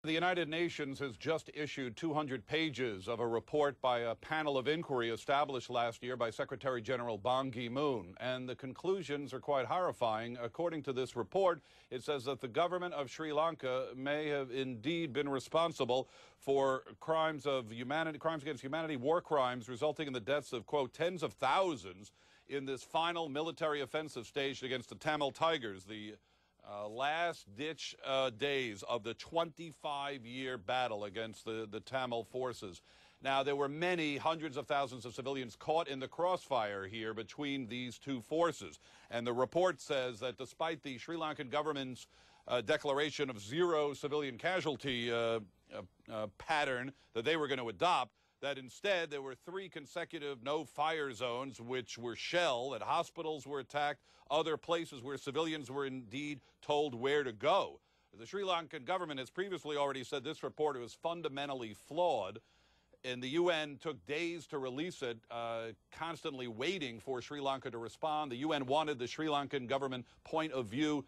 The United Nations has just issued 200 pages of a report by a panel of inquiry established last year by Secretary General Ban Kimoon, and the conclusions are quite horrifying. According to this report, it says that the government of Sri Lanka may have indeed been responsible for crimes against humanity, war crimes, resulting in the deaths of, quote, tens of thousands in this final military offensive staged against the Tamil Tigers, the last-ditch days of the 25-year battle against the Tamil forces. Now, there were many hundreds of thousands of civilians caught in the crossfire here between these two forces. And the report says that despite the Sri Lankan government's declaration of zero civilian casualty pattern that they were going to adopt, that instead there were 3 consecutive no-fire zones which were shelled, that hospitals were attacked, other places where civilians were indeed told where to go. The Sri Lankan government has previously already said this report was fundamentally flawed, and the UN took days to release it, constantly waiting for Sri Lanka to respond. The UN wanted the Sri Lankan government point of view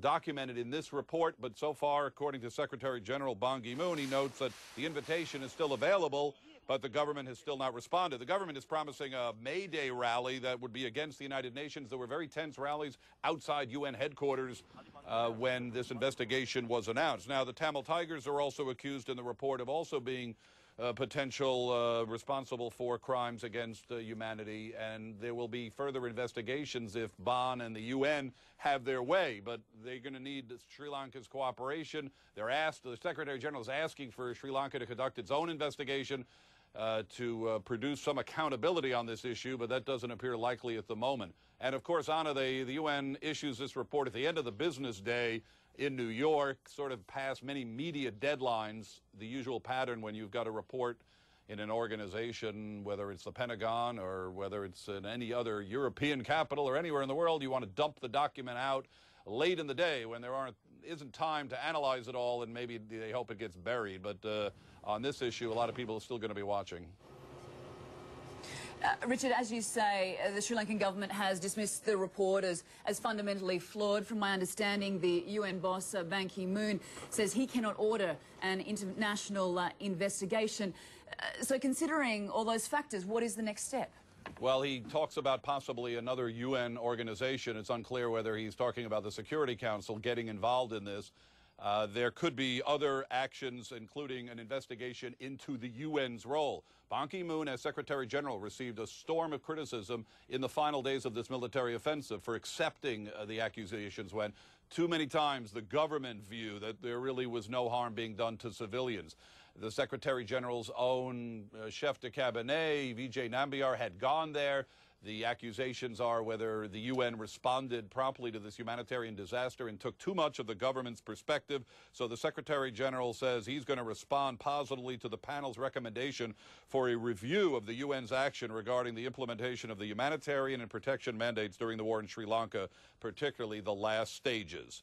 documented in this report, but so far, according to Secretary General Ban Kimoon, he notes that the invitation is still available, but the government has still not responded. The government is promising a May Day rally that would be against the United Nations. There were very tense rallies outside UN headquarters when this investigation was announced. Now, the Tamil Tigers are also accused in the report of also being potential responsible for crimes against humanity, and there will be further investigations if Ban and the UN have their way, but they're going to need Sri Lanka's cooperation. The Secretary General is asking for Sri Lanka to conduct its own investigation to produce some accountability on this issue, but that doesn't appear likely at the moment. And of course, Anna, the UN issues this report at the end of the business day in New York, sort of past many media deadlines, the usual pattern when you've got a report in an organization, whether it's the Pentagon or whether it's in any other European capital or anywhere in the world, you want to dump the document out late in the day when there isn't time to analyze it all, and maybe they hope it gets buried. But on this issue, a lot of people are still going to be watching. Richard, as you say, the Sri Lankan government has dismissed the report as fundamentally flawed. From my understanding, the UN boss, Ban Kimoon, says he cannot order an international investigation. So considering all those factors, what is the next step? Well, he talks about possibly another UN organization. It's unclear whether he's talking about the Security Council getting involved in this. There could be other actions, including an investigation into the UN's role. Ban Ki-moon, as Secretary General, received a storm of criticism in the final days of this military offensive for accepting the accusations when too many times the government view that there really was no harm being done to civilians. The Secretary General's own chef de cabinet, Vijay Nambiar, had gone there. The accusations are whether the UN responded promptly to this humanitarian disaster and took too much of the government's perspective. So the Secretary General says he's going to respond positively to the panel's recommendation for a review of the UN's action regarding the implementation of the humanitarian and protection mandates during the war in Sri Lanka, particularly the last stages.